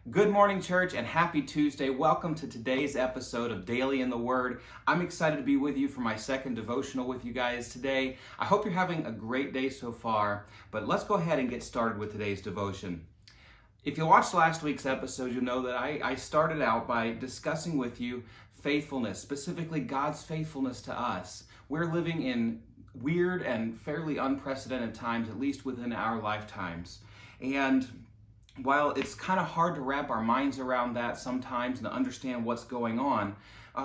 Good morning, church, and happy Tuesday. Welcome to today's episode of Daily in the Word. I'm excited to be with you for my second devotional with you guys today. I hope you're having a great day so far, but let's go ahead and get started with today's devotion. If you watched last week's episode, you'll know that I started out by discussing with you faithfulness, specifically God's faithfulness to us. We're living in weird and fairly unprecedented times, at least within our lifetimes. And while it's kind of hard to wrap our minds around that sometimes and to understand what's going on,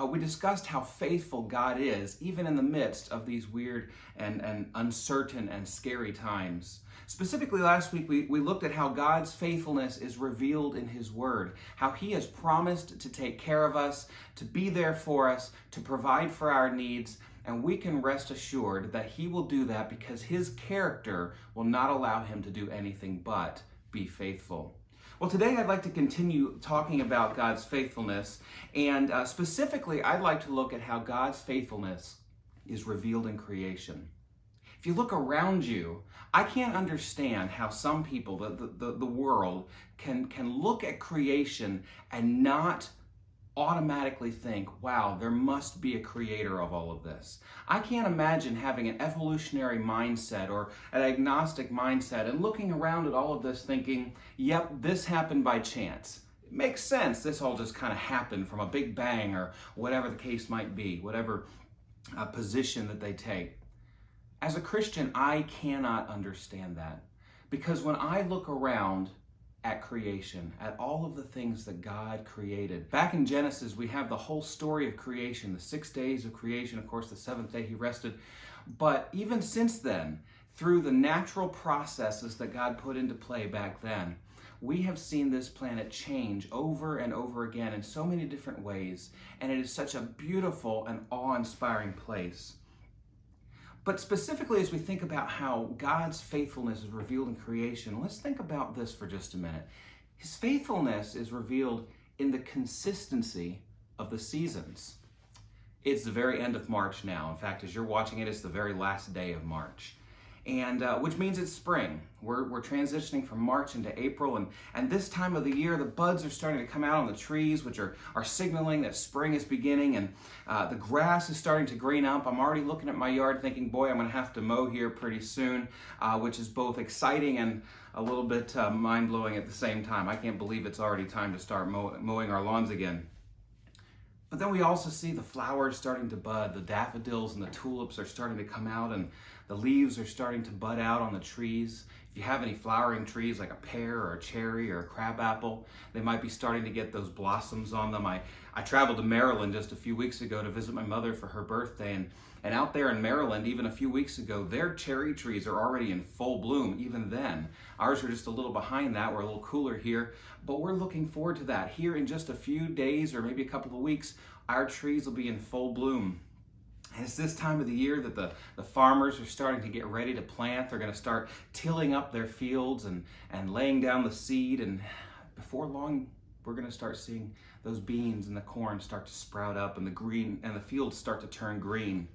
we discussed how faithful God is, even in the midst of these weird and uncertain and scary times. Specifically last week, we looked at how God's faithfulness is revealed in His Word, how He has promised to take care of us, to be there for us, to provide for our needs, and we can rest assured that He will do that because His character will not allow Him to do anything but be faithful. Well, today I'd like to continue talking about God's faithfulness, and specifically I'd like to look at how God's faithfulness is revealed in creation. If you look around you, I can't understand how some people, the world, can look at creation and not automatically think, wow, there must be a creator of all of this. I can't imagine having an evolutionary mindset or an agnostic mindset and looking around at all of this thinking, yep, this happened by chance. It makes sense. This all just kind of happened from a big bang or whatever the case might be, whatever position that they take. As a Christian, I cannot understand that because when I look around at creation, at all of the things that God created. Back in Genesis, we have the whole story of creation, the 6 days of creation. Of course, the seventh day He rested. But even since then, through the natural processes that God put into play back then, we have seen this planet change over and over again in so many different ways. And it is such a beautiful and awe-inspiring place. But specifically, as we think about how God's faithfulness is revealed in creation, let's think about this for just a minute. His faithfulness is revealed in the consistency of the seasons. It's the very end of March now. In fact, as you're watching it, it's the very last day of March. And which means it's spring. We're transitioning from March into April, and this time of the year, the buds are starting to come out on the trees, which are signaling that spring is beginning, and the grass is starting to green up. I'm already looking at my yard thinking, boy, I'm going to have to mow here pretty soon, which is both exciting and a little bit mind-blowing at the same time. I can't believe it's already time to start mowing our lawns again. But then we also see the flowers starting to bud. The daffodils and the tulips are starting to come out, and the leaves are starting to bud out on the trees. If you have any flowering trees like a pear or a cherry or a crabapple, they might be starting to get those blossoms on them. I traveled to Maryland just a few weeks ago to visit my mother for her birthday, and out there in Maryland, even a few weeks ago, their cherry trees are already in full bloom, even then. Ours are just a little behind that. We're a little cooler here, but we're looking forward to that. Here in just a few days or maybe a couple of weeks, our trees will be in full bloom. And it's this time of the year that the farmers are starting to get ready to plant. They're going to start tilling up their fields and laying down the seed, and before long, we're going to start seeing those beans and the corn start to sprout up and the fields start to turn green.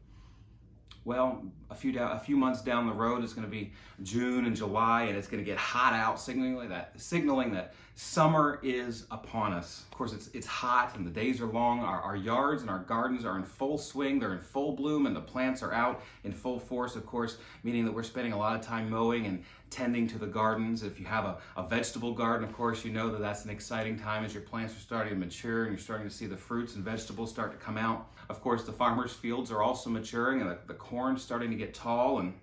Well, a few months down the road, it's going to be June and July, and it's going to get hot out, signaling that summer is upon us. Of course, it's hot and the days are long. Our yards and our gardens are in full swing. They're in full bloom, and the plants are out in full force, of course, meaning that we're spending a lot of time mowing and tending to the gardens. If you have a vegetable garden, of course, you know that that's an exciting time as your plants are starting to mature and you're starting to see the fruits and vegetables start to come out. Of course, the farmers' fields are also maturing, and the corn's starting to get tall, and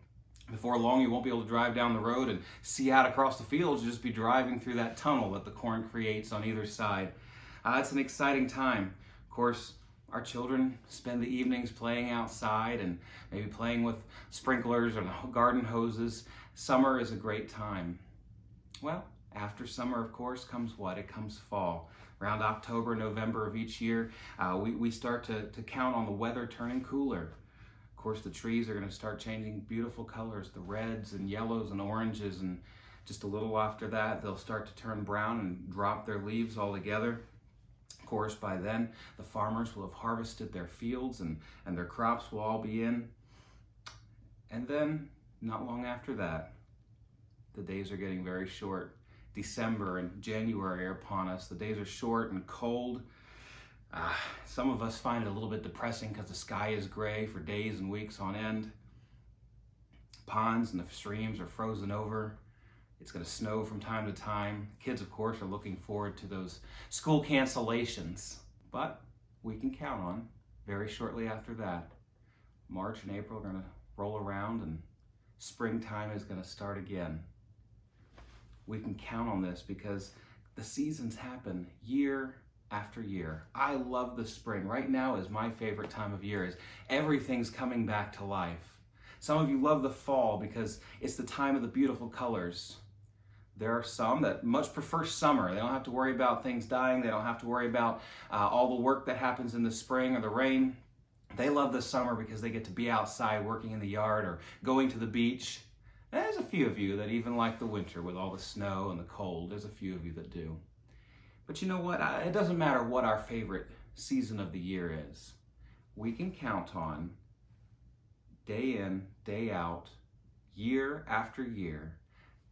before long, you won't be able to drive down the road and see out across the fields. You'll just be driving through that tunnel that the corn creates on either side. It's an exciting time. Of course, our children spend the evenings playing outside and maybe playing with sprinklers or garden hoses. Summer is a great time. Well, after summer, of course, comes what? It comes fall. Around October, November of each year, we start to count on the weather turning cooler. Of course, the trees are going to start changing beautiful colors, the reds and yellows and oranges, and just a little after that, they'll start to turn brown and drop their leaves altogether. Of course, by then, the farmers will have harvested their fields and their crops will all be in. And then, not long after that, the days are getting very short. December and January are upon us. The days are short and cold. Some of us find it a little bit depressing because the sky is gray for days and weeks on end. Ponds and the streams are frozen over. It's going to snow from time to time. Kids, of course, are looking forward to those school cancellations. But we can count on, very shortly after that, March and April are going to roll around and springtime is going to start again. We can count on this because the seasons happen year after year. I love the spring. Right now is my favorite time of year, as everything's coming back to life. Some of you love the fall because it's the time of the beautiful colors. There are some that much prefer summer. They don't have to worry about things dying. They don't have to worry about all the work that happens in the spring or the rain. They love the summer because they get to be outside working in the yard or going to the beach. There's a few of you that even like the winter with all the snow and the cold. There's a few of you that do. But you know what? It doesn't matter what our favorite season of the year is. We can count on day in, day out, year after year,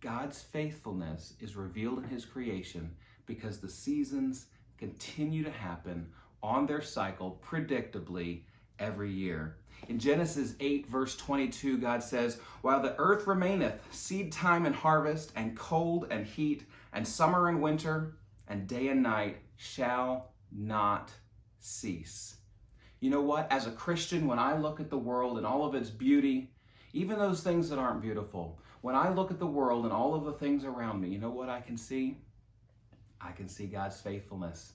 God's faithfulness is revealed in his creation because the seasons continue to happen on their cycle predictably every year. In Genesis 8, verse 22, God says, "While the earth remaineth, seed time and harvest, and cold and heat, and summer and winter, and day and night shall not cease." You know what? As a Christian, when I look at the world and all of its beauty, even those things that aren't beautiful, when I look at the world and all of the things around me, you know what I can see? I can see God's faithfulness.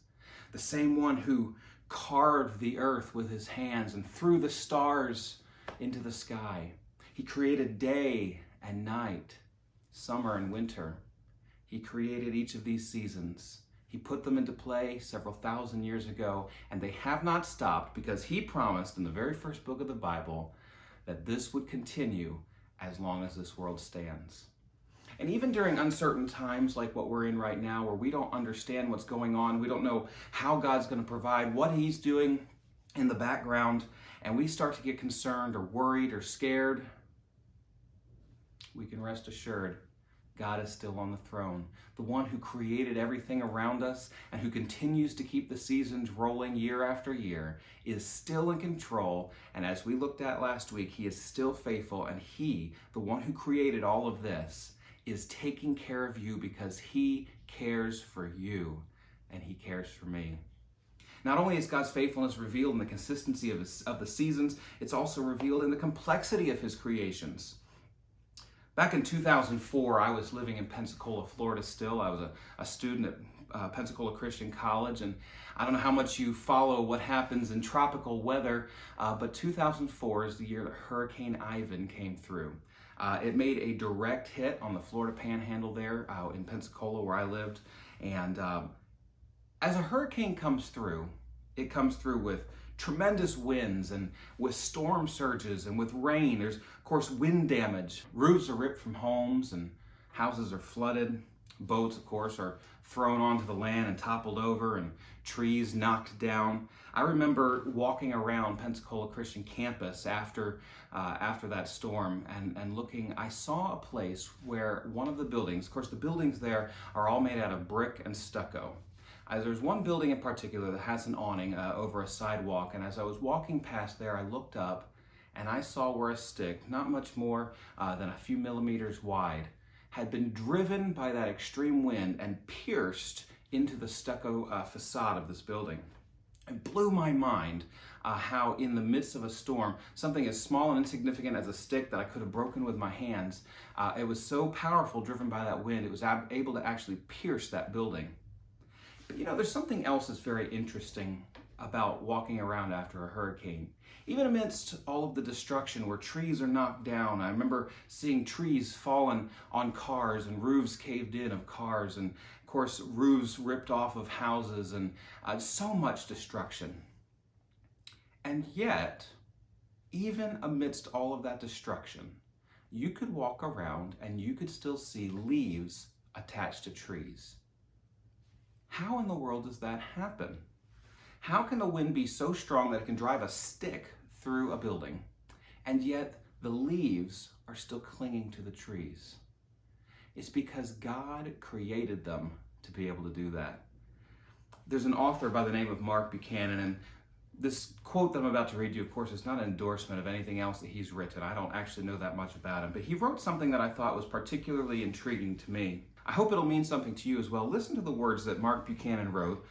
The same one who carved the earth with his hands and threw the stars into the sky. He created day and night, summer and winter. He created each of these seasons. He put them into play several thousand years ago, and they have not stopped because he promised in the very first book of the Bible that this would continue as long as this world stands. And even during uncertain times like what we're in right now, where we don't understand what's going on, we don't know how God's going to provide, what he's doing in the background, and we start to get concerned or worried or scared, we can rest assured God is still on the throne. The one who created everything around us and who continues to keep the seasons rolling year after year is still in control. And as we looked at last week, he is still faithful. And he, the one who created all of this, is taking care of you because he cares for you and he cares for me. Not only is God's faithfulness revealed in the consistency of the seasons, it's also revealed in the complexity of his creations. Back in 2004, I was living in Pensacola, Florida still. I was a student at Pensacola Christian College, and I don't know how much you follow what happens in tropical weather, but 2004 is the year that Hurricane Ivan came through. It made a direct hit on the Florida Panhandle there in Pensacola where I lived, and as a hurricane comes through, it comes through with tremendous winds and with storm surges and with rain. There's, of course, wind damage. Roofs are ripped from homes and houses are flooded. Boats, of course, are thrown onto the land and toppled over and trees knocked down. I remember walking around Pensacola Christian campus after that storm and looking. I saw a place where one of the buildings, of course, the buildings there are all made out of brick and stucco. There's one building in particular that has an awning over a sidewalk, and as I was walking past there, I looked up and I saw where a stick, not much more than a few millimeters wide, had been driven by that extreme wind and pierced into the stucco facade of this building. It blew my mind how in the midst of a storm, something as small and insignificant as a stick that I could have broken with my hands, it was so powerful, driven by that wind, it was able to actually pierce that building. But you know, there's something else that's very interesting about walking around after a hurricane. Even amidst all of the destruction where trees are knocked down, I remember seeing trees fallen on cars and roofs caved in of cars and, of course, roofs ripped off of houses and so much destruction. And yet, even amidst all of that destruction, you could walk around and you could still see leaves attached to trees. How in the world does that happen? How can the wind be so strong that it can drive a stick through a building, and yet the leaves are still clinging to the trees? It's because God created them to be able to do that. There's an author by the name of Mark Buchanan, and this quote that I'm about to read you, of course, is not an endorsement of anything else that he's written. I don't actually know that much about him, but he wrote something that I thought was particularly intriguing to me. I hope it'll mean something to you as well. Listen to the words that Mark Buchanan wrote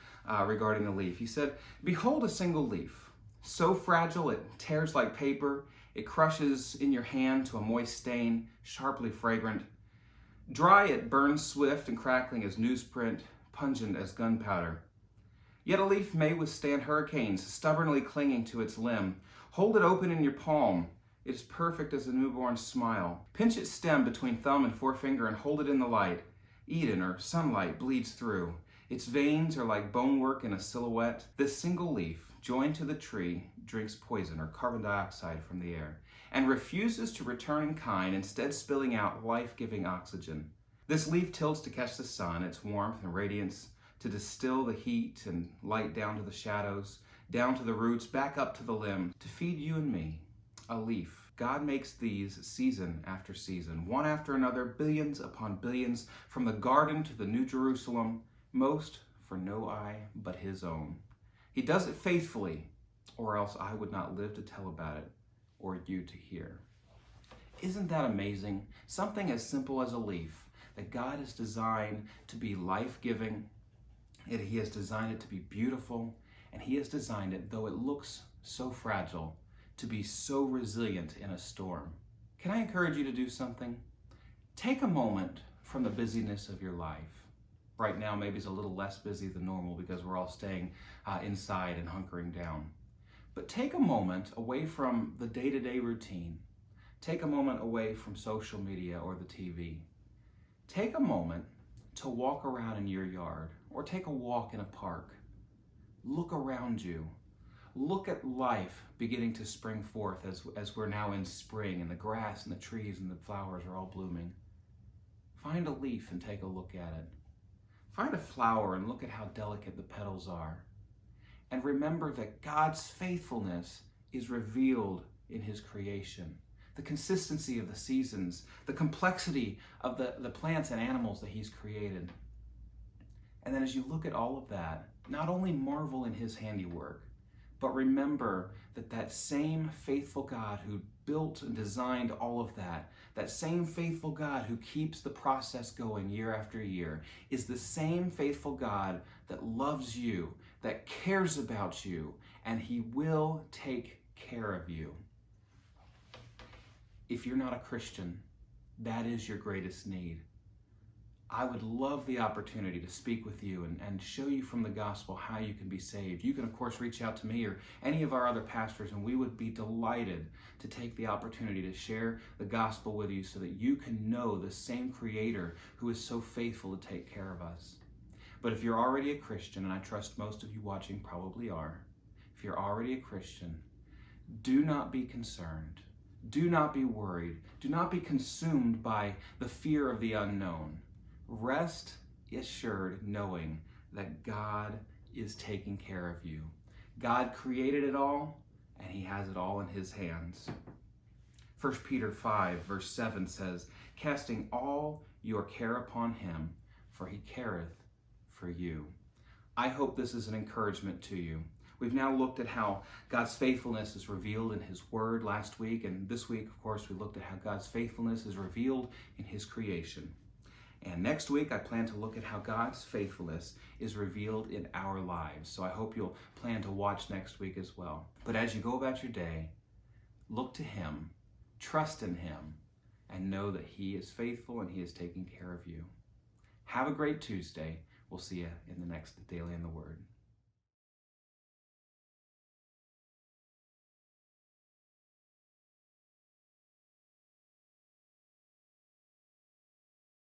regarding the leaf. He said, "Behold a single leaf, so fragile it tears like paper, it crushes in your hand to a moist stain, sharply fragrant. Dry it burns swift and crackling as newsprint, pungent as gunpowder. Yet a leaf may withstand hurricanes, stubbornly clinging to its limb. Hold it open in your palm. It is perfect as a newborn's smile. Pinch its stem between thumb and forefinger and hold it in the light. Eden or sunlight bleeds through. Its veins are like bonework in a silhouette. This single leaf, joined to the tree, drinks poison or carbon dioxide from the air and refuses to return in kind, instead spilling out life-giving oxygen. This leaf tilts to catch the sun, its warmth and radiance, to distill the heat and light down to the shadows, down to the roots, back up to the limb, to feed you and me, a leaf. God makes these season after season, one after another, billions upon billions, from the garden to the New Jerusalem, most for no eye but his own. He does it faithfully, or else I would not live to tell about it, or you to hear." Isn't that amazing? Something as simple as a leaf that God has designed to be life-giving. He has designed it to be beautiful, and he has designed it, though it looks so fragile, to be so resilient in a storm. Can I encourage you to do something? Take a moment from the busyness of your life. Right now, maybe it's a little less busy than normal because we're all staying inside and hunkering down. But take a moment away from the day-to-day routine. Take a moment away from social media or the TV. Take a moment to walk around in your yard or take a walk in a park. Look around you. Look at life beginning to spring forth as we're now in spring and the grass and the trees and the flowers are all blooming. Find a leaf and take a look at it. Find a flower and look at how delicate the petals are. And remember that God's faithfulness is revealed in his creation. The consistency of the seasons, the complexity of the plants and animals that he's created. And then as you look at all of that, not only marvel in his handiwork, but remember that that same faithful God who built and designed all of that, that same faithful God who keeps the process going year after year, is the same faithful God that loves you, that cares about you, and he will take care of you. If you're not a Christian, that is your greatest need. I would love the opportunity to speak with you and show you from the gospel how you can be saved. You can, of course, reach out to me or any of our other pastors, and we would be delighted to take the opportunity to share the gospel with you so that you can know the same Creator who is so faithful to take care of us. But if you're already a Christian, and I trust most of you watching probably are, if you're already a Christian, do not be concerned. Do not be worried. Do not be consumed by the fear of the unknown. Rest assured knowing that God is taking care of you. God created it all, and he has it all in his hands. 1 Peter 5, verse 7 says, "Casting all your care upon him, for he careth for you." I hope this is an encouragement to you. We've now looked at how God's faithfulness is revealed in his word last week, and this week, of course, we looked at how God's faithfulness is revealed in his creation. And next week, I plan to look at how God's faithfulness is revealed in our lives. So I hope you'll plan to watch next week as well. But as you go about your day, look to him, trust in him, and know that he is faithful and he is taking care of you. Have a great Tuesday. We'll see you in the next Daily in the Word.